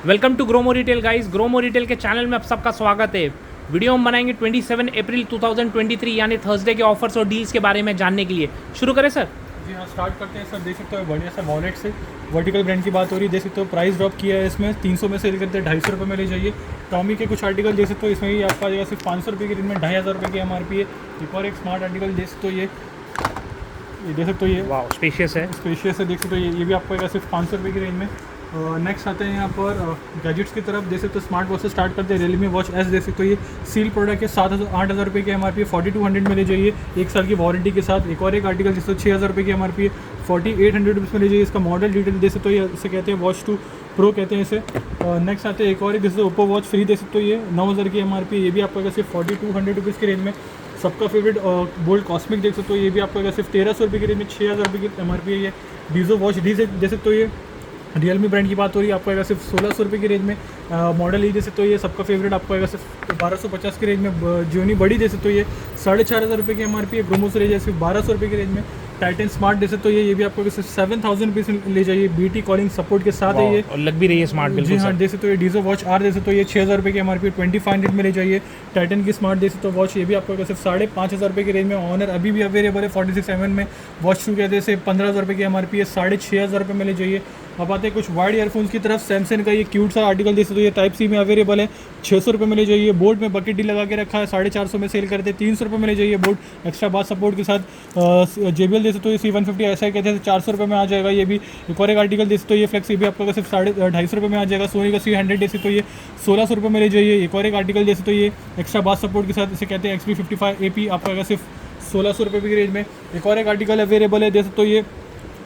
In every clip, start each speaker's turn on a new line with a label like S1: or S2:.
S1: Welcome to Gromo retail guys. Gromo retail के channel में आप सबका स्वागत है। वीडियो हम बनाएंगे 27 अप्रैल 2023 यानी थर्सडे के ऑफर्स और डील्स के बारे में जानने के लिए। शुरू करें सर?
S2: जी हाँ, स्टार्ट करते हैं सर। देख सकते हो बढ़िया सा वॉलेट से वर्टिकल ब्रांड की बात हो रही है। देख सकते हो प्राइस ड्रॉप किया है इसमें, 300 में सेल करते हैं 250 रुपये में ले जाइए। टॉमी के कुछ आर्टिकल देख सकते हो, इसमें ही आपका जगह सिर्फ 500 रुपये की रेंज में 2500 रुपये की MRP है। एक और एक स्मार्ट आर्टिकल देख सकते हो, ये देख सकते हो, ये
S1: वाह स्पेशियस है।
S2: स्पेशियस है। देख सकते हो ये भी आपको आएगा सिर्फ 500 रुपये की रेंज में। नेक्स्ट आते हैं यहाँ पर गैजेट्स की तरफ। देख सकते हो स्मार्ट वॉच से स्टार्ट करते हैं। रियलमी वॉच एस देख सकते हो, ये सील प्रोडक्ट है। 8,000 रुपये की MRP है, 4200 में ले जाइए 1 साल की वारंटी के साथ। एक और एक आर्टिकल जिसको 6,000 रुपये की MRP है, 4800 रुपीज़ में ले जाइए। इसका मॉडल डिटेल देख सकते हो, ये इसे कहते हैं वॉच 2 प्रो कहते हैं इसे। नेक्स्ट आते हैं एक और एक जिससे ओप्पो वॉच फ्री देख सकते हो, ये 9,000 की MRP है। ये भी आपको सिर्फ 4200 रुपीज़ की रेंज में। सबका फेवरेट बोल्ड कॉस्मिक देख सकते हो, ये भी आपको सिर्फ 1300 रुपये की रेंज में 6,000 रुपये की MRP है। ये डीजो वॉच डी से देख सकते हो, ये रियलमी ब्रांड की बात हो रही है, आपको आएगा सिर्फ 1600 रुपये की रेंज में। मॉडल ही दे सकते हो, ये सबका फेवरेट आपको आएगा सिर्फ 1250 की रेंज में। जियोनी बड़ी दे सकते हो, ये 4,500 रुपये की MRP है। ग्रोमो से ले जाए सिर्फ 1200 रुपये की रेंज में। टाइटन स्मार्ट दे सकते हो, ये भी आपको सिर्फ 7,000 रुपीज़ ले जाइए। BT कॉलिंग सपोर्ट के साथ है ये,
S1: और लग भी रही है स्मार्ट बिल्कुल।
S2: जी हाँ, दे सकते हो। ये डीजो वॉच आर दे सकते हो, ये 6,000 रुपये की MRP 2500 में ले जाइए। टाइटन की स्मार्ट दे सकते हो वॉच, ये भी आपको सिर्फ 5,500 रुपये की रेंज में। ऑनर अभी भी अवेलेबल है 46mm में। वॉच 2 कहते हैं 15,000 रुपये की MRP है, 6,500 रुपये में ले जाइए। अब आते हैं कुछ वाइड ईयरफोन्स की तरफ। सैमसंग का ये क्यूट सा आर्टिकल देख सकते हो, ये टाइप सी में अवेलेबल है, 600 रुपये में ले जाइए। बोर्ड में बकेट डी लगा के रखा है, 450 में सेल करते हैं, 300 रुपये में ले जाइए। बोर्ड एक्स्ट्रा बास सपोर्ट के साथ। JBL दे सकते हो, ये C150 ऐसा कहते हैं 400 रुपये में आ जाएगा। ये भी एक और एक आर्टिकल दे सकते हो, ये फ्लेक्स, ये भी आपको सिर्फ 250 रुपये में आ जाएगा। सोनी का C100 दे सकते हो, ये 1600 रुपये में ले जाइए। एक और एक आर्टिकल दे सकते हो, ये एक्स्ट्रा बास सपोर्ट के साथ, इसे कहते हैं XP55 AP, आपको सिर्फ 1600 रुपये की रेंज में। एक और एक आर्टिकल अवेलेबल है, दे सकते हो, ये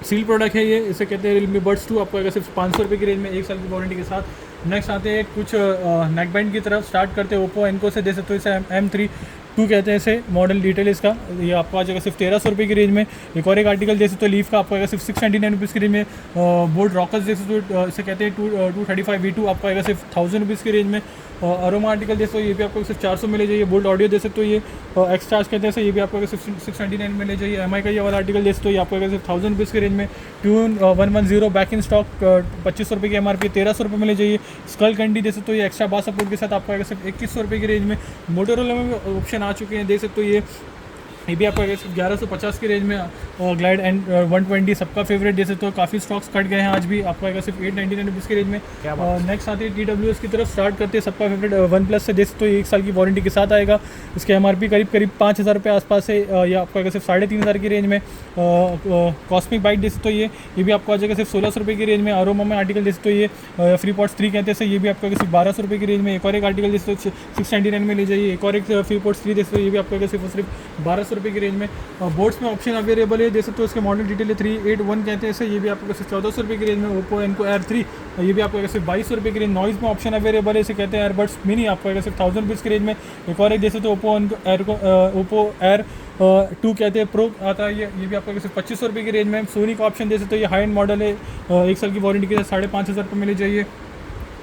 S2: सील प्रोडक्ट है, ये इसे कहते हैं रियलमी बड्स 2, आपको सिर्फ 500 रुपये की रेंज में 1 साल की वारंटी के साथ। नेक्स्ट आते हैं कुछ नेक बैंड की तरफ। स्टार्ट करते हैं ओप्पो एनको से, दे सकते हो, इसे M3 2 कहते हैं इसे। मॉडल डिटेल इसका, ये आपको आ जाएगा सिर्फ 1300 रुपये की रेंज में। एक और एक आर्टिकल दे सकते हो लीफ का, आपको आएगा सिर्फ 699 रुपीज़ की रेंज में। बोल्ड रॉकर्स दे सकते हो, इसे कहते हैं 235 V2, आपको आएगा सिर्फ 1000 रुपीज़ की रेंज में। अरोमा आर्टिकल दे सकते हो, ये भी आपको सिर्फ 400 में ले जाइए। बोल्ड ऑडियो दे सकते हो, ये एक्सट्राज कहते हैं, ये भी आपको सिर्फ 699 में ले जाइए। MI का ये वाला आर्टिकल दे सकते हो, ये आपको सिर्फ 1000 रुपीज़ की रेंज में। ट्यून 110 बैक इन स्टॉक 2500 रुपये की MRP 1300 रुपये में ले जाइए। स्कल कैंडी दे सकते हो, ये एक्स्ट्रा बास सपोर्ट के साथ आपको आएगा सिर्फ 2100 रुपये की रेंज में। मोटोरोला में भी ऑप्शन आ चुके हैं, देख सकते हो, ये भी आपको 1150 की रेंज में। ग्लाइड एंड 120 सबका फेवरेट दे सकते हो, काफ़ी स्टॉक्स कट गए हैं आज भी, आपको आएगा सिर्फ 899 रुपीज़ की रेंज में। नेक्स्ट आती है TWS की तरफ। स्टार्ट करते हैं सबका फेवरेट वन प्लस से, दे सकते हो, 1 साल की वारंटी के साथ आएगा। इसके MRP करीब 5,000 रुपये आसपास है, या आपको आएगा सिर्फ 3,500 की रेंज में। कॉस्मिक बाइक दे सकते हो, ये भी आपको आ जाएगा सिर्फ 1600 रुपये की रेंज में। अरोमा में आर्टिकल दे सकते हो, ये फ्री पॉट्स 3 कहते हैं, ये भी आपको सिर्फ 1200 रुपये की रेंज में। एक और एक आर्टिकल दे सकते हो 699 में ले जाइए। एक और एक फ्री पॉट्स 3 दे सकते हो, ये भी आपको सिर्फ 1200 रुपये की रेंज में। बोर्ड्स में ऑप्शन अवेलेबल है, दे सकते हो, इसके मॉडल डिटेल है 381 कहते हैं इसे, ये भी आपको सिर्फ 1400 रुपये की रेंज में। ओप्पो एनको Air 3, ये भी आपको सिर्फ 2200 रुपये की रेंज। नॉइज़ में ऑप्शन अवेलेबल है, इसे कहते हैं एयरबड्स मिनी, आपको सिर्फ 1000 रुपीज़ की रेंज में। एक और एक दे सकते हो ओप्पो Air 2 कहते हैं प्रो आता है, ये भी आपको सिर्फ 2500 रुपये की रेंज में। सोनी का ऑप्शन दे सकते हो, ये हाई एंड मॉडल है, 1 साल की वारंटी के साथ 5,500 रुपये में ले जाइए।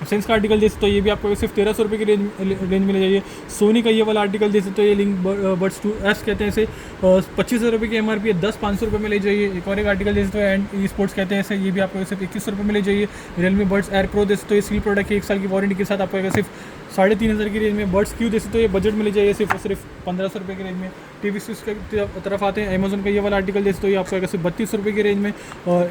S2: सेंस का आर्टिकल दे सकते हो, ये भी आपको सिर्फ 1300 रुपये की रेंज में ले जाइए। सोनी का ये वाला आर्टिकल दे सकते हो, ये लिंक बड्स 2S कहते हैं इसे, 2500 रुपये की MRP है, 500 रुपये में ले जाइए। एक और एक आर्टिकल दे सकते हो, एंड ई स्पोर्ट्स कहते हैं इसे, ये भी आपको सिर्फ 2100 रुपये में ले जाइए। रियलमी बड्स Air Pro दे सकते हो, ये सील प्रोडक्ट है, 1 साल की वारंटी के साथ, आपको सिर्फ 3,500 की रेंज में। बड्स क्यू दे सकते हो, ये बजट में ले जाइए सिर्फ 1500 रुपये की रेंज में। TV स्विच की तरफ आते हैं। अमेजोन का ये वाला आर्टिकल दे सकते हो, ये आपको सिर्फ 3200 रुपये की रेंज में,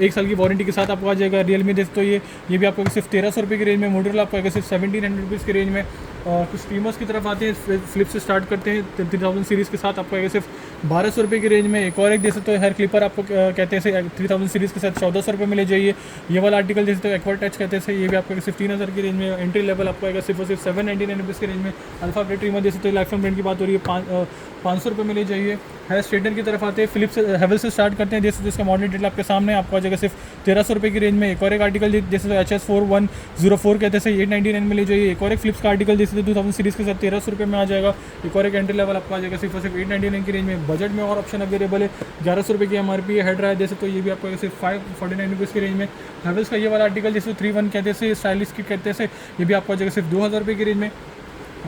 S2: 1 साल की वारंटी के साथ आपको आ जाएगा। रियलमी दे सकते हो, ये भी आपको सिर्फ 1300 रुपये की रेंज में। मोटोरोला आपको सिर्फ 1700 रुपीज़ की रेंज में। कुछ स्ट्रीमर्स की तरफ आते हैं, फ्लिप से स्टार्ट करते हैं 3000 सीरीज़ के साथ, आपको सिर्फ 1200 रुपये की रेंज में। एक और एक दे सकते हो, हेयर क्लिपर आपको कहते हैं 3000 सीरीज़ के साथ 1400 रुपये में ले जाइए। ये वाला आर्टिकल दे सकते हो, एक्वा टच कहते हैं, ये भी आपको सिर्फ 3000 की रेंज में। एंट्री लेवल आपको आएगा सिर्फ 799 रुपीज़ की रेंज में। अल्फा बैटरी में दे सकते हो, लाइफ ब्रांड की बात हो रही है, 500 रुपये में ले जाइए। हेयर स्ट्रेटनर की तरफ आते हैं, फिलिप्स हेवल से स्टार्ट करते हैं, जैसे जिसका मॉडल डिटेल आपके सामने, आपको आ जाएगा सिर्फ 1300 रुपये की रेंज में। एक और एक आर्टिकल जैसे HS4104 कहते हैं, 899 में ले जाइए। एक और एक फ्लिप्स का आर्टिकल जैसे 2000 सीरीज़ के साथ 1300 रुपये में आ जाएगा। एक और एक एंट्री लेवल आपको आ जाएगा सिर्फ 899 की रेंज में। बजट में और ऑप्शन अवेलेबल है, 1100 रुपये की MRP है। हेड ड्रायर जैसे, तो ये भी आपको सिर्फ 549 रुपीज़ की रेंज में। हेवल्स का ये वाला आर्टिकल जैसे 31 कहते हैं, स्टाइलिश की कहते हैं, ये भी आपको आ जाएगा सिर्फ 2000 रुपये की रेंज में।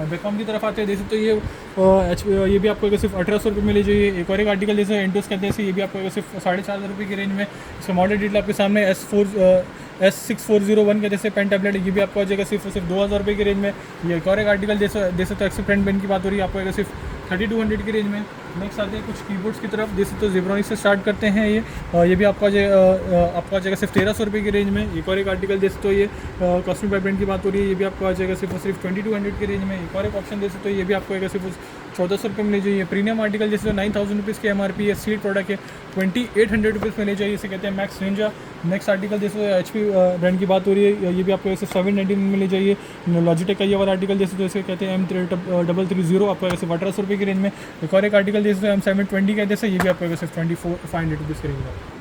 S2: बेकॉम की तरफ आते हैं, जैसे तो ये भी आपको सिर्फ 1800 रुपये में ले जाइए। एक और एक आर्टिकल जैसे एंटोस कहते हैं, ये भी आपको सिर्फ 4,500 रुपये की रेंज में। इसका मॉडल डिटेल आपके सामने S6401 के जैसे पेन टैबलेट, ये भी आपको आ जाएगा सिर्फ और सिर्फ 2000 रुपये की रेंज में। ये एक और एक आर्टिकल जैसे तो एक्सो पेन की बात हो रही है, आपको आएगा सिर्फ 3200 की रेंज में। नेक्स्ट आते हैं कुछ कीबोर्ड्स की तरफ, जैसे तो ज़ेब्रॉनिक्स से स्टार्ट करते हैं ये भी आपको आ जाएगा सिर्फ 1300 रुपये की रेंज में। एक और एक आर्टिकल जैसे तो ये कॉस्ट्यूम ब्रांड की बात हो रही है, ये भी आपको आ जाएगा सिर्फ और सिर्फ 2200 की रेंज में। एक और एक ऑप्शन जैसे तो ये भी आपको आएगा सिर्फ 1400 रुपये में ले जाइए। प्रीमियम आर्टिकल जैसे तो 9000 रुपीज़ की MRP है, सीड प्रोडक्ट है, 2800 रुपीज़ में ले जाइए, इसे कहते हैं मैक्स निंजा। नेक्स्ट आर्टिकल जैसे HP ब्रांड की बात हो रही है, ये भी आपको ऐसे 799 में ले जाइए। लॉजिटेक का ये वाला आर्टिकल जैसे तो इसे कहते हैं M330, आपको ऐसे 1800 रुपये की रेंज में। एक और एक आर्टिकल जैसे तो M720 कहते हैं, ये भी आपको सिर्फ 24,500 रुपीज़ की रेंज में।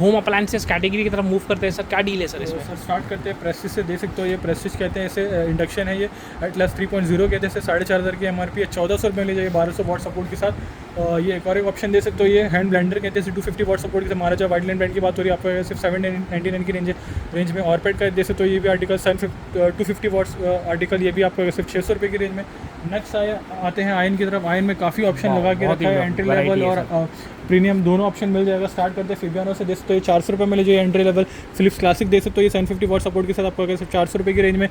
S1: होम अप्लायंसेस कैटेगरी की तरफ मूव करते हैं सर, क्या डील है सर इसमें?
S2: सर स्टार्ट करते हैं प्रेस्टिज से, देख सकते हो ये प्रेस्टिज कहते हैं, इसे इंडक्शन है ये एटलस 3.0 कहते हैं, इसे 4500 की MRP है, 1400 रुपये में ले जाइए 1200 वॉट सपोर्ट के साथ। ये एक और एक ऑप्शन दे सकते हो, ये हैंड ब्लेंडर कहते हैं, 250 वॉट सपोर्ट के साथ। महाराजा वाइडलैंड ब्रांड की बात हो रही है, आपको सिर्फ 799 की रेंज में। और पेड का जैसे तो ये भी आर्टिकल 250 वॉट्स आर्टिकल, ये भी आपको सिर्फ 600 रुपये की रेंज में। नेक्स्ट आते हैं आयन की तरफ। आयन में काफ़ी ऑप्शन लगा के रखा है, एंट्री लेवल और प्रीमियम दोनों ऑप्शन मिल जाएगा। स्टार्ट करते हैं फिबियानो से, जैसे तो ये 400 रुपये में ले जाइए एंट्री लेवल। फिलिप्स क्लासिक देख सकते हो, ये 750 वॉट सपोर्ट के साथ आपको सिर्फ 400 रुपये की रेंज में।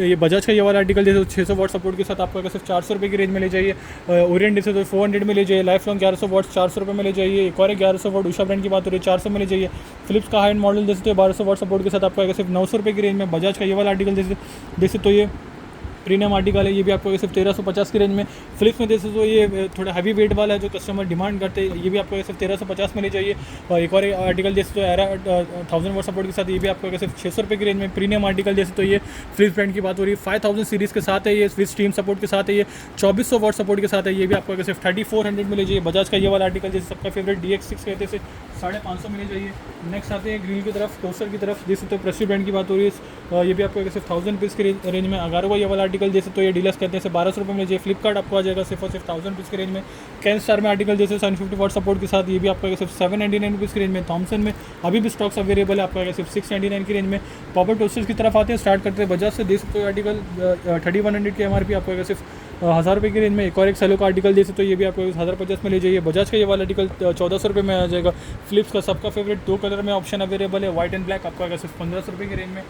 S2: ये बजाज का ये वाला आर्टिकल जैसे 600 वॉट सपोर्ट के साथ आपको सिर्फ 400 रुपये की रेंज में ले जाइए। ओरिएंट जैसे तो 400 में ले जाइए। लाइफ लॉन्ग 1100 वॉट 400 रुपये में ले जाइए। एक और 1100 वॉट उषा ब्रांड की बात हो रही है, 400 में ले जाइए। फिलिप्स का हाई एंड मॉडल जैसे तो 1200 वॉट सपोर्ट के साथ आपको सिर्फ 900 रुपये की रेंज में। बजाज का ये वाला आर्टिकल जैसे तो ये प्रीमियम आर्टिकल है, ये भी आपको सिर्फ 1350 की रेंज में। फिलिप्स में जैसे तो ये थोड़ा हैवी वेट वाला है जो कस्टमर डिमांड करते हैं, ये भी आपको सिर्फ 1350 में ले जाइए। और एक और आर्टिकल जैसे तो एरा 1000 वॉट सपोर्ट के साथ, ये भी आपको सिर्फ 600 रुपये की रेंज में। प्रीमियम आर्टिकल जैसे तो ये फिलिप्स ब्रांड की बात हो रही है, 5000 सीरीज़ के साथ है, ये स्विच स्टीम सपोर्ट के साथ है, ये 2400 वॉट सपोर्ट के साथ है, ये भी आपको सिर्फ 3400 में ले जाइए। बजाज का ये वाला आर्टिकल जैसे सबका फेवरेट DX6 कहते हैं, 550 में ले जाइए। नेक्स्ट आते हैं ग्रिल की तरफ, टोस्टर की तरफ, जैसे तो प्रेस्टीज ब्रांड की बात हो रही है, ये भी आपको सिर्फ 1000 रुपीज़ की रेंज में। अगारो का ये वाला आर्टिकल जैसे तो ये डीलर्स कहते हैं 1200 रुपये में ले जाइए। फ्लिपकार्ट आपको आ जाएगा सिर्फ और सिर्फ 1000 रुपीज़ की रेंज में। कैन स्टार में आर्टिकल जैसे 750 वॉट सपोर्ट के साथ, ये भी आपको सिर्फ 799 रुपीज़ की रेंज में। थॉमसन में अभी भी स्टॉक्स अवेलेबल है, आपको सिर्फ 699 की रेंज में। पॉपर टोस्टर्स की तरफ आते हैं, स्टार्ट करते हैं बजाज से, देख सकते हो आर्टिकल 3100 की MRP आपको सिर्फ 1000 रुपये की रेंज में। एक और एक सेलो का आर्टिकल जैसे तो ये भी आपको 1050 में ले जाइए। बजाज का ये वाला आर्टिकल 1400 रुपये में आ जाएगा। फिलिप्स का सबका फेवरेट 2 कलर में ऑप्शन अवेलेबल है, व्हाइट एंड ब्लैक, आपको आएगा सिर्फ 1500 रुपये की रेंज में।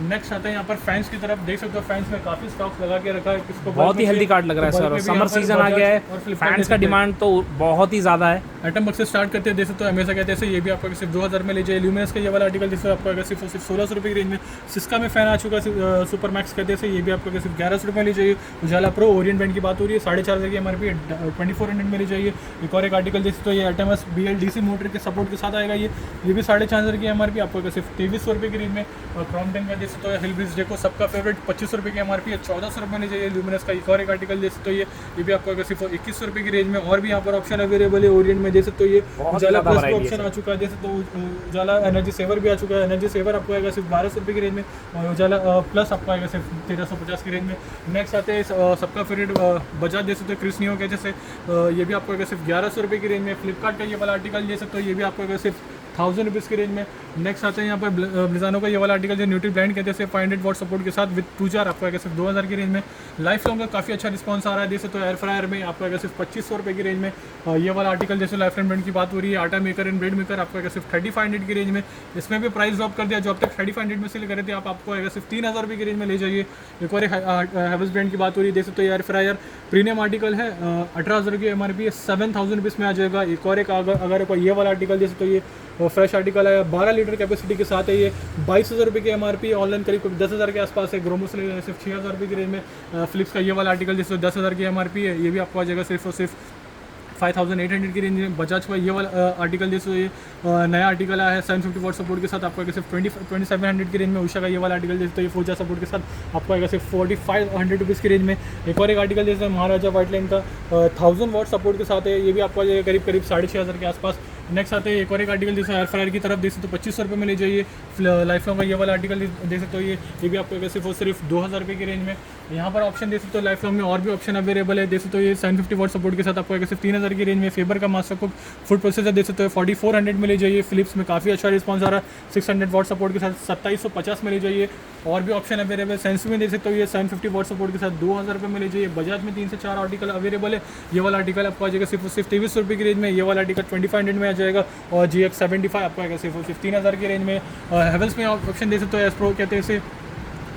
S2: नेक्स्ट आता है यहाँ पर फैंस की तरफ, देख सकते हो फैंस में काफ़ी स्टॉक्स लगा के रखा है, किसको
S1: बहुत ही हेल्दी कार्ड लग रहा है सर। समर सीजन आ गया है, फैंस का डिमांड तो बहुत ही ज़्यादा है।
S2: आइटम बक्स से स्टार्ट करते हैं, जैसे तो हमेशा कहते हैं, ये भी आपको सिर्फ 2000 में ले जाइए। ल्यूमिनस का ये वाला आर्टिकल जैसे आपको आएगा सिर्फ 1600 रुपये की रेंज में। सिस्का में फैन आ चुका है सुपर मैक्स कहते हैं, ये भी आपको सिर्फ 1100 रुपये में ले जाइए। उजाला प्रो ओरिएंट ब्रांड की बात हो रही है, 4500 की MRP 2400 में ले जाइए। एक और एक आर्टिकल जैसे तो ये एटमस BLDC मोटर के सपोर्ट के साथ आएगा, ये भी 4500 की MRP आपको सिर्फ 2300 रुपये की रेंज में। और क्रॉम्पटन का जैसे तो हिल ब्रिज डेको सबका फेवरेट 2500 रुपये की MRP है, 1400 रुपये में ले जाइए। ल्यूमिनस का एक और एक आर्टिकल जैसे तो ये भी आपको सिर्फ 2100 रुपये की रेंज में। और भी यहाँ पर ऑप्शन अवेलेबल है ओरिएंट में, जैसे तो ये उजाला प्लस का ऑप्शन आ चुका है, जैसे तो उजाला एनर्जी सेवर भी आ चुका है। एनर्जी सेवर आपको आएगा सिर्फ 1200 रुपये की रेंज में, और उजाला प्लस आपको आएगा सिर्फ 1350 की रेंज में। नेक्स्ट आते हैं सबका फेवरेट बजाज जैसे तो क्रिस नियो के जैसे, ये भी आपको सिर्फ 1100 रुपये की रेंज में। फ्लिपकार्ट का ये वाला आर्टिकल ले सकते हो, ये भी आपको सिर्फ 1000 रुपीज़ की रेंज में। नेक्स्ट आते हैं यहाँ पर ब्लिज़ानो का ये वाला आर्टिकल जो न्यूट्री ब्रांड कहते हैं, 500 वॉट सपोर्ट के साथ विद 2 जार आपको आएगा सिर्फ 2000 की रेंज में। लाइफ लॉन्ग का काफ़ी अच्छा रिस्पॉन्स आ रहा है, जैसे तो एयर फ्रायर में आपको आएगा सिर्फ 2500 रुपये की रेंज में। ये वाला आर्टिकल जैसे लाइफ लॉन्ग ब्रांड की बात हो रही है, आटा मेकर एंड ब्रेड मेकर आपको आएगा सिर्फ 3500 की रेंज में। इसमें भी प्राइस ड्रॉप कर दिया, जो अब तक 3500 में सेल कर रहे थे, आपको आएगा सिर्फ 3000 रुपये की रेंज में ले जाइए। एक और हैवेल्स ब्रांड की बात हो रही है, जैसे तो एयर फ्रायर प्रीमियम आर्टिकल है, 18000 की MRP है, 7000 रुपीज़ में आ जाएगा। एक और एक अगर ये वाला आर्टिकल जैसे तो ये फ्रेश आर्टिकल है, 12 लीटर कैपेसिटी के साथ है, ये 22,000 रुपये की MRP, ऑनलाइन करीब 10,000 के आसपास है। ग्रोमो से सिर्फ 6,000 रुपये की रेंज में। फिलिप्स का ये वाला आर्टिकल जिसमें 10,000 की MRP है, ये भी आपको आ जाएगा सिर्फ और सिर्फ 5800 की रेंज में। बजाज का ये वाला आर्टिकल जैसे ये नया आर्टिकल आया है 750 वॉट सपोर्ट के साथ, आपको आएगा सिर्फ 2700 की रेंज में। उषा का ये वाला आर्टिकल जैसे तो ये 4G सपोर्ट के साथ आपको आएगा सिर्फ 4500 रुपीज़ की रेंज में। एक और एक आर्टिकल जैसे महाराजा वाइटलैंड का 1000 वॉट सपोर्ट के साथ है, ये भी आपको आ जाएगा करीब 6500 के आसपास। नेक्स्ट आते हैं एक और एक आर्टिकल जैसे एयर फ्रायर की तरफ, देख सकते तो 2500 रुपये में ले जाइए। लाइफ लॉन्ग का ये वाला आर्टिकल देख सकते हो, ये भी आपको सिर्फ और सिर्फ 2000 रुपये की रेंज में। यहाँ पर ऑप्शन देख सकते हो, लाइफ लॉन्ग में और भी ऑप्शन अवेलेबल है, देख सकते हो ये 750 वॉट सपोर्ट के साथ आपको सिर्फ 3000 की रेंज में। फेबर का मास्टर कुक फूड प्रोसेसर देख सकते हो 4400 में ले जाइए। फिलिप्स में काफ़ी अच्छा रिस्पॉन्स आ रहा है, 600 वॉट सपोर्ट के साथ 2750 में ले जाइए। और भी ऑप्शन अवेलेबल है, सेंस में देख सकते हो ये 750 वॉट सपोर्ट के साथ 2000 रुपये में ले जाइए। बजाज में 3 से 4 आर्टिकल अवेलेबल है, ये वाला आर्टिकल आपको आ जाएगा सिर्फ 2300 रुपये की रेंज में। ये वाला आर्टिकल 2500 में आ जाएगा। और GX75 आपको आएगा सिर्फ 15,000 की रेंज में। हेवल्स में ऑप्शन दे सकते हो एस प्रो कहते हैं इसे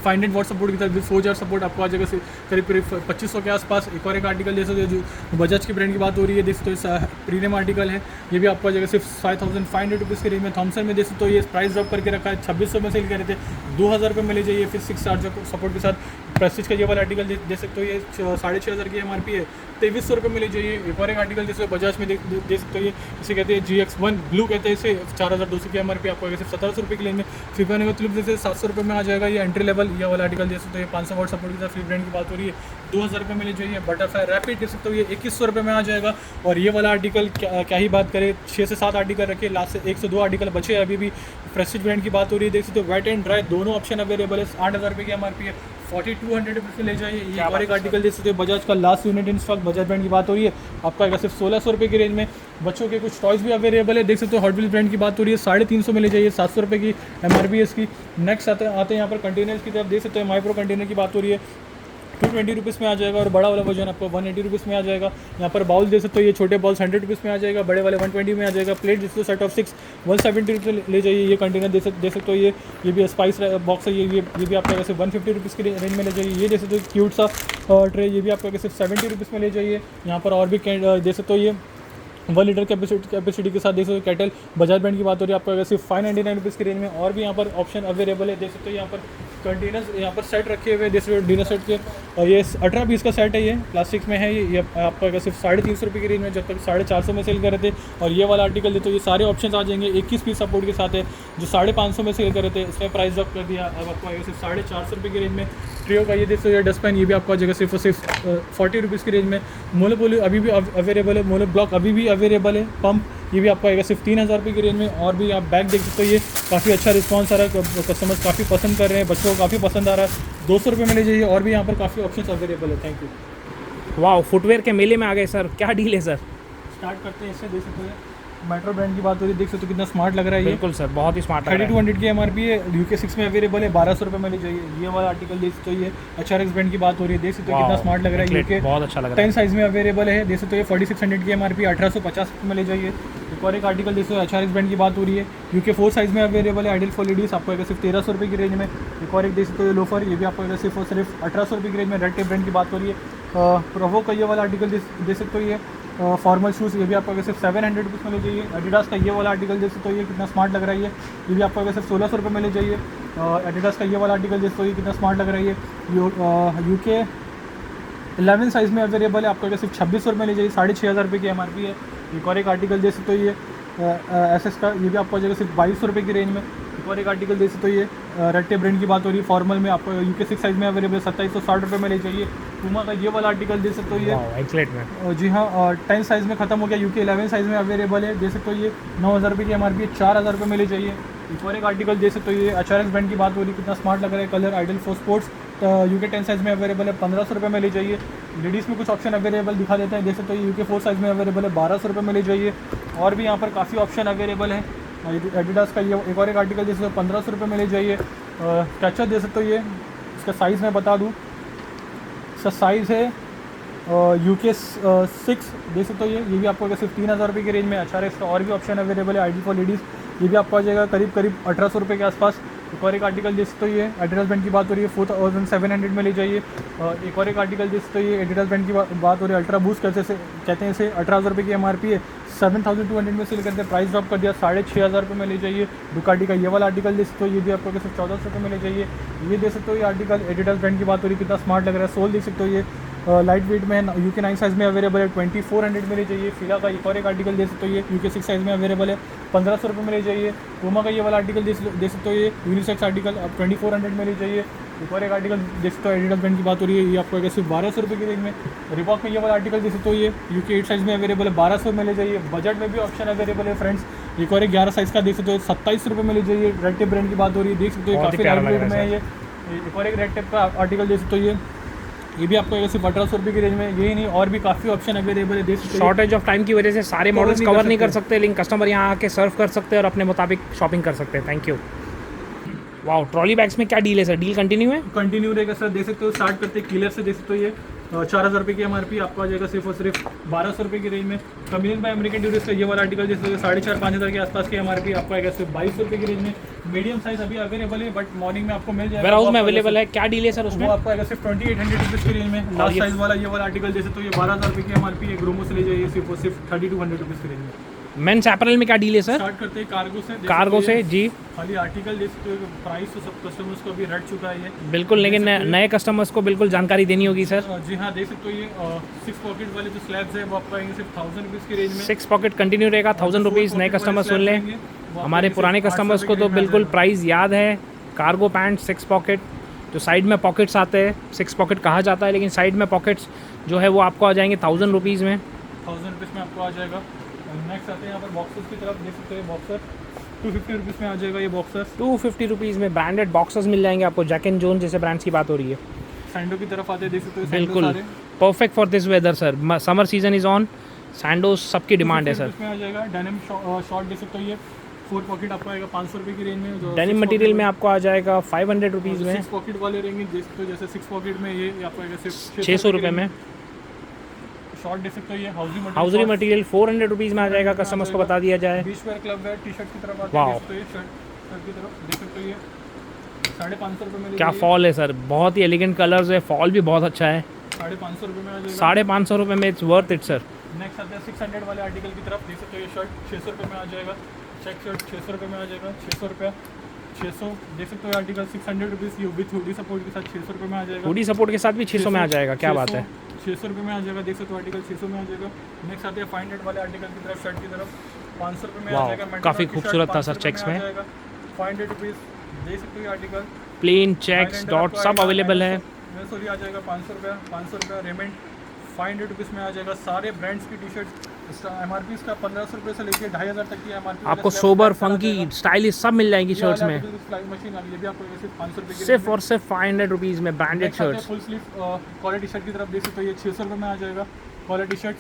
S2: 500 वॉट सपोर्ट की तरफ 4 सपोर्ट आपको आ जाएगा करीब 2500 के आसपास। एक और एक आर्टिकल जैसे जो बजाज की ब्रांड की बात हो रही है देख सकते हो प्रीमियम आर्टिकल है, ये भी आपको आ जाएगा सिर्फ 5500 रुपीज़ की रेंज में। थॉमसन में देख सकते हो ये प्राइस ड्रॉप करके रखा है, 2600 में सेल कर रहे थे, 2000 रुपये में ले जाइए। फिर 6 स्टार सपोर्ट के साथ प्रेस्टीज का ये वाला आर्टिकल दे सकते हो, ये 6500 की MRP है, 2300 रुपये में ले जाइए। एक और एक आर्टिकल जैसे बजाज में दे सकते हो ये इसे कहते हैं GX1 ब्लू कहते हैं इसे, 4200 की MRP आपको सिर्फ 1700 रुपये की रेंज में। फ्लिप एंड क्लिप जैसे 700 रुपये में आ जाएगा ये एंट्री लेवल ये वाला आर्टिकल दे सकते हो, ये 500 वॉट सपोर्ट के साथ फ्लिप ब्रांड की बात हो रही है, 2000 रुपये में ले जाइए। बटरफ्लाई रैपिड दे सकते हो ये 2100 रुपये में आ जाएगा। और ये वाला आर्टिकल क्या ही बात करें, 6 से 7 आर्टिकल रखे, लास्ट से 1 से 2 आर्टिकल बचे हैं अभी भी। प्रेस्टीज ब्रांड की बात हो रही है देख सकते हो, वेट एंड ड्राई दोनों ऑप्शन अवेलेबल है, 8000 रुपये की MRP है, 4200 रुपये ले जाइए। ये और एक आर्टिकल दे सकते हो बजाज का last unit in stock Bajaj brand की बात हो रही है, आपका आएगा सिर्फ 1600 रुपये की रेंज में। बच्चों के कुछ टॉयज़ भी अवेलेबल है देख सकते हो, हॉट व्हील्स ब्रांड की बात हो रही है, 350 में ले जाइए, 700 रुपये की MRP है इसकी। नेक्स्ट आते हैं यहाँ पर कंटेनर्स की तरफ देख सकते हो, माइक्रो कंटेनर की बात हो रही है, 220 रुपीज़ में आ जाएगा। और बड़ा वाला वर्जन आपको 180 रुपीज़ में आ जाएगा। यहाँ पर बाउल दे सकते हो, ये छोटे बाउल्स 100 रुपीज़ में आ जाएगा, बड़े वाले 120 में आ जाएगा। प्लेट जिसको सेट ऑफ 6 170 रुपये ले जाइए। ये कंटेनर दे सकते हो, ये भी स्पाइस बॉक्स है, ये भी आपको सिर्फ 150 रुपीज़ की रेंज में ले जाइए। ये दे सकते हो क्यूट सा ट्रे, ये भी आपको सिर्फ 70 रुपीज़ में ले जाइए। यहाँ पर और भी दे सकते हो, ये 1 लीटर कैपेसिटी के साथ देख सकते हो कैटल बजाज ब्रांड की बात हो रही है, आपको सिर्फ 599 रुपीज़ की रेंज में। और भी यहाँ पर ऑप्शन अवेलेबल है देख सकते हो, यहाँ पर कंटेनर्स यहाँ पर सेट रखे हुए देख सकते हो डिनर सेट के, और ये 18 पीस का सेट है, ये प्लास्टिक में है, ये आपको सिर्फ 350 रुपये की रेंज में, जब तक 450 में सेल कर रहे थे। और ये वाला आर्टिकल देखो, ये सारे ऑप्शन आ जाएंगे 21 पीस सपोर्ट के साथ है, जो 550 में सेल कर रहे थे, इसमें प्राइस ड्रॉप कर दिया, अब आपको आएगा सिर्फ 450 रुपये की रेंज में। ट्रियो का ये देखो, ये डस्टबिन, ये भी आपको आ जाएगा सिर्फ 40 रुपीज़ की रेंज में। मोनोपोली अभी भी अवेलेबल है, मोनो ब्लॉक अभी भी अवेलेबल है, पंप ये भी आपको आएगा सिर्फ 3000 रुपये की रेंज में। और भी आप बैग देख सकते हो, ये काफ़ी अच्छा रिस्पांस आ रहा है, कस्टमर्स काफ़ी पसंद कर रहे हैं, बच्चों को काफ़ी पसंद आ रहा है, 200 रुपये में ले जाइए। और भी यहाँ पर काफ़ी ऑप्शंस अवेलेबल है। Thank you.
S1: वाह, फुटवेयर के मेले में आ गए सर, क्या डील है सर?
S2: स्टार्ट करते हैं इससे, देख सकते हैं मेट्रो ब्रांड की बात हो रही है, देख सकते हो कितना स्मार्ट लग रहा है ये।
S1: बिल्कुल सर, बहुत ही स्मार्ट।
S2: 3200 की MRP है, UK6 में अवेलेबल है, 1200 रुपये में ले जाइए। ये वाला आर्टिकल देख सकते हो, ये HRX ब्रांड की बात हो रही है, देख सकते हो कितना स्मार्ट लग रहा है। UK
S1: बहुत अच्छा लग रहा है,
S2: 10 साइज़ में अवेलेबल है, देख सकते हो, ये 4600 की MRP 1850 रुपये में ले जाइए। एक और एक आर्टिकल देख सकते हो, HRX ब्रांड की बात हो रही है, UK 4 साइज़ में अवेलेबल है, आइडियल फॉर लेडीज़, आपको आएगा सिर्फ 1300 रुपये की रेंज में। एक और एक देख सकते हो लोफर, ये भी आपको आएगा सिर्फ 1800 रुपये की रेंज में। रेड टेप ब्रांड की बात हो रही है, प्रोवो का ये वाला आर्टिकल देख सकते हो, ये फॉर्मल शूज़, ये भी आपको सिर्फ 700 रुपीज़ में ले जाइए। एडिडास का ये वाला आर्टिकल देख सकते हो, ये कितना स्मार्ट लग रहा है, ये भी आपको सिर्फ 1600 रुपये में ले जाइए। एडिडास का ये वाला आर्टिकल देख सकते हो, ये कितना स्मार्ट लग रहा है, ये UK 11 साइज़ में अवेलेबल है, आपको सिर्फ 2600 रुपये में ले जाइए, 6500 रुपये की MRP है। एक और एक आर्टिकल देख सकते हो, ये SS का, ये भी आपको आ जाएगा सिर्फ 2200 रुपये की रेंज में। एक और एक आर्टिकल देख सकते हो, ये रेड टेप ब्रांड की बात हो रही है, फॉर्मल में आपको UK 6 साइज़ में अवेलेबल 2760 रुपये में ले जाइए। पूमा का ये वाला आर्टिकल देख सकते हो, ये
S1: एक्सलेट में,
S2: जी हाँ 10 साइज़ में ख़त्म हो गया, UK 11 साइज़ में अवेलेबल है, देख सकते हो, ये 9000 रुपये की MRP है, 4000 रुपये में ले जाइए। एक और एक आर्टिकल देख सकते हो, ये HRX ब्रांड की बात हो रही है, कितना स्मार्ट लग रहा है, colour ideal for sports, UK 10 size में अवेलेबल है, 1500 रुपये में ले जाइए। लेडीज़ में कुछ ऑप्शन अवेलेबल दिखा देते हैं, देख सकते हो, ये UK 4 साइज़ में अवेलेबल है, 1200 रुपये में ले जाइए। और भी यहाँ पर काफ़ी ऑप्शन अवेलेबल है। एडिडास का ये एक और एक आर्टिकल देख सकते हो, 1500 रुपये में ले जाइए। कैचर देख सकते हो, ये इसका साइज़ मैं बता दूँ, इसका साइज़ है UK 6 देख सकते हो, ये भी आपको सिर्फ 3000 रुपये की रेंज में। HRX का और भी ऑप्शन अवेलेबल है, आइडियल फॉर लेडीज़, ये भी आपको आ जाएगा करीब 1800 रुपये के आसपास। एक और एक आर्टिकल देख सकते हो, ये एडिडास ब्रांड की बात हो रही है, 4700 में ले जाइए। एक और एक आर्टिकल देख सकते हो, ये एडिडास ब्रांड की बात हो रही है, अल्ट्रा बूस्ट कहते हैं इसे, 18,000 रुपये की MRP है, 7200 में सेल करते हैं, प्राइस ड्रॉप कर दिया, 6500 रुपये में ले जाइए। डुकाटी का ये वाला आर्टिकल देख सकते हो, ये भी आपको सिर्फ 1400 रुपये में ले जाइए। ये देख सकते हो, ये आर्टिकल एडिडास ब्रांड की बात हो रही है, कितना स्मार्ट लग रहा है। सोल देख सकते हो, ये लाइट वेट में UK 9 साइज़ में अवेलेबल है, 2400 में ले जाइए। फिला का एक और एक आर्टिकल देख सकते हो, ये UK 6 साइज़ में अवेलेबल है, 1500 रुपये में ले जाइए। पूमा का ये वाला आर्टिकल देख सकते हो, ये यूनिसेक्स आर्टिकल अब 2400 में ले जाइए। एक और एक आर्टिकल देख सकते हो, एडिडास ब्रांड की बात हो रही है, ये आपको आएगा सिर्फ 1200 रुपये की रेंज में। रिबॉक में ये वाला आर्टिकल देख सकते हो, ये UK 8 साइज़ में अवेलेबल है, 1200 में ले जाइए। बजट में भी ऑप्शन अवेलेबल है फ्रेंड्स। एक और एक 11 साइज़ का देख सकते हो, 2700 रुपये में ले जाइए। रेड टेप ब्रांड की बात हो रही है, देख सकते हो काफ़ी लाइट वेट में है ये। एक और एक रेड टेप का आर्टिकल देख सकते हो, ये भी आपको सिर्फ 1800 रुपये की रेंज में। यही नहीं, और भी काफ़ी ऑप्शन अवेलेबल है, देख सकते हो।
S1: शॉर्टेज ऑफ टाइम की वजह से सारे मॉडल्स कवर नहीं कर सकते, लेकिन कस्टमर यहाँ आके सर्व कर सकते हैं और अपने मुताबिक शॉपिंग कर सकते हैं। Thank you. Wow, trolley bags में क्या डील है सर? डील कंटिन्यू है?
S2: कंटिन्यू रहेगा सर, देख सकते हो। स्टार्ट करते हैं किलर से, देख सकते हो ये 4,000 रुपये की MRP आपको आ जाएगा सिर्फ और सिर्फ 1,200 रुपये की रेंज में। कम्युनियन बाय अमेरिकन टूरिस्ट का ये वाला आर्टिकल जैसे 4,500-5,000 के आसपास की MRP आपको आएगा सिर्फ 2,200 रुपये की रेंज में। मीडियम साइज अभी अवेलेबल है, बट मॉर्निंग में आपको मिल जाएगा।
S1: वेयर हाउस में अवेलेबल है, क्या डील है सर उसमें?
S2: वो आपको आएगा सिर्फ 2,800 रुपीज़ की रेंज में। लार्ज साइज वाला ये वाला आर्टिकल जैसे तो ये 12,000 रुपये की MRP है। ग्रोमो से ले जाइए सिर्फ और सिर्फ 3,200 रुपीज़ की रेंज में।
S1: मेंस अपैरल में क्या डील है सर?
S2: स्टार्ट करते हैं कार्गो से।
S1: कार्गो से जी,
S2: खाली आर्टिकल जैसे तो प्राइस तो सब कस्टमर्स को अभी रट चुका है ये
S1: बिल्कुल, लेकिन नए कस्टमर्स को बिल्कुल जानकारी देनी होगी सर।
S2: जी हाँ, देख सकते हो ये 6 पॉकेट वाले जो स्लैब्स है वो आपको आएंगे सिर्फ 1,000 रुपीज़ की रेंज में।
S1: 6 पॉकेट कंटिन्यू रहेगा, 1,000 रुपीज़। नए कस्टमर सुन लें, हमारे पुराने कस्टमर्स को तो बिल्कुल प्राइस याद है। कार्गो पैंट 6 पॉकेट, जो साइड में पॉकेट्स आते हैं 6 पॉकेट कहा जाता है, लेकिन साइड में पॉकेट्स जो है वो आपको आ जाएंगे 1,000 रुपीज़ में।
S2: 1,000 रुपीज़ में आपको आ जाएगा। नेक्स्ट आते हैं यहाँ पर बॉक्सेस की तरफ, देख सकते हैं बॉक्सर 250 रुपीज़ में आ जाएगा। ये बॉक्सर
S1: 250 रुपीज़ में ब्रांडेड बॉक्सेस मिल जाएंगे आपको। जैक एंड जोन जैसे ब्रांड्स की बात हो रही है।
S2: सैंडो की तरफ आते हैं, देख सकते हो
S1: बिल्कुल perfect for this weather sir. Summer season is on, सैंडोज सबकी डिमांड है सर।
S2: इसमें आ जाएगा डेनिम शॉर्ट, देख सकते हो ये 4 पॉकेट आपको आएगा 500 रुपये की रेंज में।
S1: डेनिम मटेरियल में आपको आ जाएगा 500 रुपीज़ में।
S2: 6 पॉकेट वाले रहेंगे, देख सकते हो जैसे 6 पॉकेट में ये आपको आएगा सिर्फ
S1: 600 रुपये में।
S2: शॉर्ट देख सकते हो ये
S1: हाउजरी मटेरियल 400 रुपीज़ में आ जाएगा, कस्टमर्स को बता दिया जाए।
S2: Beach wear club wear T shirt की तरफ आते
S1: वाह।
S2: हैं, देख सकते हो ये शर्ट की तरफ, देख सकते हो ये 550 रुपये में।
S1: क्या फॉल है सर, बहुत ही एलिगेंट कलर्स है, फॉल भी बहुत अच्छा है।
S2: 550 रुपये में आ जाएगा।
S1: 550 रुपये में, it's worth it sir.
S2: Next आते हैं 600 वाले आर्टिकल की तरफ, देख सकते हो ये शर्ट 600 रुपये में आ जाएगा। चेक शर्ट 600 रुपये में आ जाएगा। 600 रुपये 600, देख सकते हो आर्टिकल 600 रुपीज़ ये विथ हुडी सपोर्ट के साथ 600 रुपये में आ जाएगा।
S1: हुडी सपोर्ट के साथ भी 600 में आ जाएगा, क्या बात है।
S2: 600 रुपये में आ जाएगा, देख सकते हो आर्टिकल 600 में आ जाएगा। नेक्स्ट आते हैं 500 वाले आर्टिकल की तरफ, शर्ट की तरफ 500 रुपये में आ
S1: वाह,
S2: जाएगा।
S1: काफ़ी खूबसूरत था सर चेक्स में।
S2: 500 रुपीज़, देख सकते हो ये आर्टिकल
S1: प्लेन चेक्स डॉट सब अवेलेबल है।
S2: सॉरी आ जाएगा 500 रुपये। 500 रुपये रेमेंट 500 रुपीज़ में आ जाएगा। सारे ब्रांड्स की टी शर्ट MRP इसका 1,500 रुपये से लेकर 2,500 तक की MRP
S1: आपको सोबर, फंकी, स्टाइलिश सब मिल जाएंगी शर्ट्स में,
S2: फ्लाइंग मशीन आ गई, ये भी आपको सिर्फ 500 रुपये की
S1: सिर्फ और सिर्फ 500 रुपीज़ में branded shirts.
S2: Full sleeve collar T shirt की तरफ देख सकते हो ये 600 रुपये में आ जाएगा। कॉलर टी शर्ट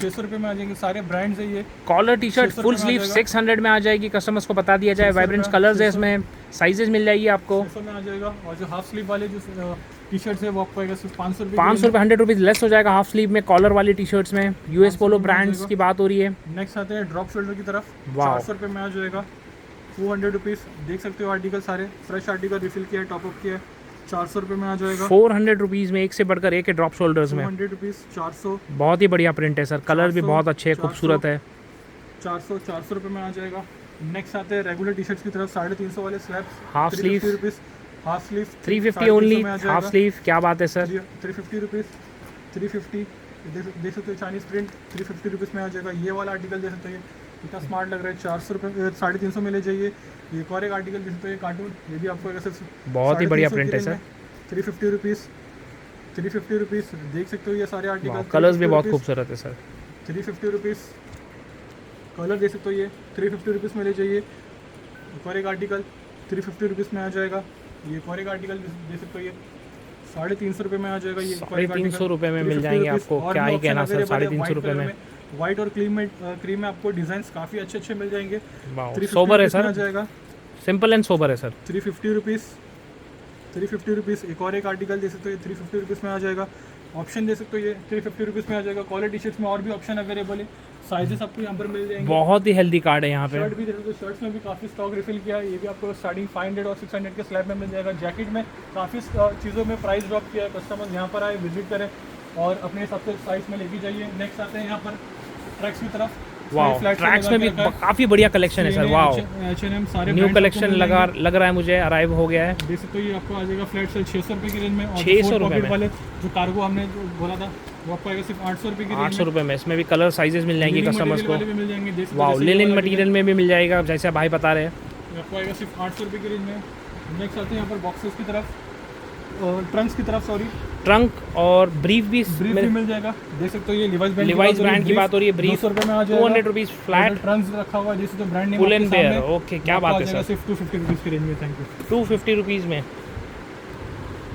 S2: 600 रुपये में आ जाएंगे, सारे ब्रांड्स है ये।
S1: कॉलर टी शर्ट
S2: 600
S1: फुल
S2: रुपये में आ
S1: स्लीव
S2: जाएगा।
S1: 600 में आ जाएगी, कस्टमर्स को बता दिया जाए।
S2: 600
S1: वाइब्रेंट
S2: रुपये,
S1: कलर्स है
S2: 600
S1: इसमें, साइजेस मिल जाएगी आपको।
S2: 600 में आ जाएगा। और जो हाफ स्लीव वाले जो टी शर्ट्स है वो आपको आएगा सिर्फ 500 रुपये।
S1: 500 रुपये 100 रुपीज़ लेस हो जाएगा हाफ स्लीव में कॉलर वाली टी शर्ट्स में। US पोलो ब्रांड्स की बात हो रही है।
S2: नेक्स्ट आते हैं ड्रॉप शोल्डर की तरफ,
S1: वाह।
S2: 400 रुपये में आ जाएगा। 200 रुपीज़, देख सकते हो आर्टिकल सारे फ्रेश आर्टिकल रिफिल किया है, टॉपअप किया है। 400 रुपये में आ जाएगा।
S1: 400 रुपीज़ में एक से बढ़कर एक है ड्रॉप शोल्डर्स में।
S2: 200 रुपीज़ 400
S1: बहुत ही बढ़िया प्रिंट है सर, कलर भी
S2: 400,
S1: बहुत अच्छे हैं,
S2: 400,
S1: खूबसूरत है।
S2: 400 रुपये में आ जाएगा। नेक्स्ट आते हैं रेगुलर टी शर्ट्स की तरफ, 350 वाले slabs,
S1: half sleeve
S2: 350 rupees. Half sleeve
S1: 350 only, half sleeve, क्या बात है सर।
S2: 350 रुपीज़ 350, देख सकते हो चाइनीज प्रिंट 350 रुपीज़ में आ जाएगा। ये वाला आर्टिकल देख सकते हो ये इतना स्मार्ट लग रहा है, 400 रुपये 350 में ले जाइए। एक और एक आर्टिकल देख सकते हो ये कार्टून, ये भी आपको आएगा सिर्फ
S1: बहुत ही बढ़िया प्रिंट है सर।
S2: 350 रुपीज़ 350 रुपीज़, देख सकते हो ये सारे आर्टिकल।
S1: कलर्स भी बहुत खूबसूरत है सर।
S2: 350 रुपीज़ कलर देख सकते हो ये 350 रुपीज़ में ले जाइए। एक और एक आर्टिकल 350 रुपीज़ में आ जाएगा। ये एक और एक आर्टिकल देख सकते हो ये 350 रुपये में आ जाएगा। ये
S1: 350 रुपये में मिल जाएंगे आपको, क्या ही कहना सर, 350 रुपये में।
S2: वाइट और क्रीम में आपको डिज़ाइंस काफ़ी अच्छे मिल जाएंगे।
S1: सोबर है सर,
S2: आ जाएगा।
S1: सिंपल एंड सोबर है सर।
S2: 350 rupees 350 rupees. एक और एक आर्टिकल दे सकते हो ये 350 रुपीज़ में आ जाएगा। ऑप्शन दे सकते हो ये 350 रुपीज़ में आ जाएगा। कॉलर टी शर्ट्स में और भी ऑप्शन अवेलेबल है, साइजेस आपको यहाँ पर मिल जाएंगे।
S1: बहुत ही हेल्दी कार्ड है यहाँ पे।
S2: शर्ट भी दे सकते हो, शर्ट्स में भी काफ़ी स्टॉक रिफिल किया है। ये भी आपको स्टार्टिंग 500 और 600 के स्लैब में मिल जाएगा। जैकेट में काफ़ी चीज़ों में प्राइस ड्रॉप किया है, कस्टमर यहाँ पर आए, विजिट करें और अपने हिसाब से साइज में लेके जाइए। नेक्स्ट आते हैं यहाँ पर ट्रैक्स की तरफ।
S1: वाओ, ट्रैक्स में भी काफ़ी बढ़िया कलेक्शन है सर। वाओ,
S2: H&M सारे
S1: न्यू कलेक्शन लग रहा है मुझे, अराइव हो गया है।
S2: देख सकते हो ये आपको आ जाएगा फ्लैट सेल 600 रुपये की रेंज में। और
S1: 600 रुपये में
S2: वाले जो कार्गो हमने जो बोला था वो आपको आएगा सिर्फ 800 रुपये की रेंज
S1: 800 रुपये में। इसमें भी कलर साइजेस मिल जाएंगे कस्टमर्स को।
S2: मिल जाएंगे।
S1: वाओ, लिनन मटेरियल में भी मिल जाएगा, जैसे भाई बता रहे हैं।
S2: आपको आएगा सिर्फ 800 रुपये की रेंज में। नेक्स्ट आते हैं यहाँ पर बॉक्सेस की तरफ, ट्रंक्स की तरफ, सॉरी
S1: ट्रंक और ब्रीफ भी
S2: मिल जाएगा। देख सकते हो ये
S1: लिवाइस ब्रांड की बात हो रही है। ब्रीफ
S2: 200 रुपये में आ जाएगा।
S1: 200 रुपीज़ फ्लैट।
S2: ट्रंक्स रखा हुआ है जैसे तो brand name
S1: Pull and Bear, okay, क्या बात है सर।
S2: सिर्फ 250 रुपीज़ की रेंज में। Thank you.
S1: 250 रुपीज़ में।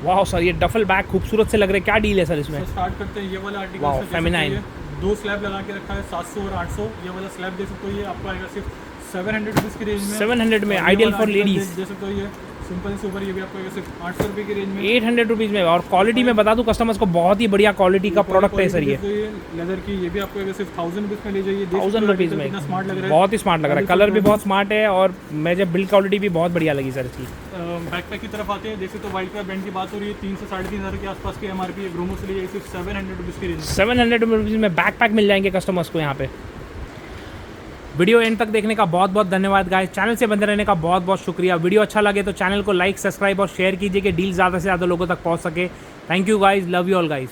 S1: वाह सर, ये डफल बैग खूबसूरत से लग रहे हैं, क्या डील है सर इसमें?
S2: स्टार्ट करते हैं ये वाला आर्टिकल।
S1: वाह, फेमिनाइन।
S2: 2 स्लैब लगा के रखा है 700 और 800। ये वाला स्लैब देख सकते हो ये आपको आएगा सिर्फ 700 रुपीज़ की रेंज में।
S1: 700 में, आइडियल फॉर लेडीज।
S2: देख सकते हो ये सिंपल से ऊपर ये भी आपको सिर्फ 800 रुपये की रेंज में।
S1: 800 रुपीज़ में। और क्वालिटी में बता दूँ कस्टमर्स को, बहुत ही बढ़िया क्वालिटी का प्रोडक्ट है सर ये।
S2: लेदर की ये भी आपको सिर्फ 1000 रुपीज़ में ले जाइए।
S1: 1000 रुपीज़ में
S2: कितना स्मार्ट लग रहा है,
S1: बहुत ही स्मार्ट लग रहा है, कलर भी बहुत स्मार्ट है और मुझे बिल्ड क्वालिटी भी बहुत बढ़िया लगी सर इसकी।
S2: बैकपैक की तरफ आते हैं, जैसे तो वाइल्ड क्राफ्ट ब्रांड की बात हो रही है, 3 से 3.5 हज़ार के आसपास की एमआरपी है। ग्रोमो से लिए सिर्फ 700 रुपीज़ की रेंज।
S1: 700 रुपीज़ में बैकपैक मिल जाएंगे कस्टमर्स को यहाँ पे। वीडियो एंड तक देखने का बहुत बहुत धन्यवाद गाइस, चैनल से बंदे रहने का बहुत बहुत शुक्रिया। वीडियो अच्छा लगे तो चैनल को लाइक, सब्सक्राइब और शेयर कीजिए कि डील ज़्यादा से ज़्यादा लोगों तक पहुँच सके। Thank you guys, love you all guys.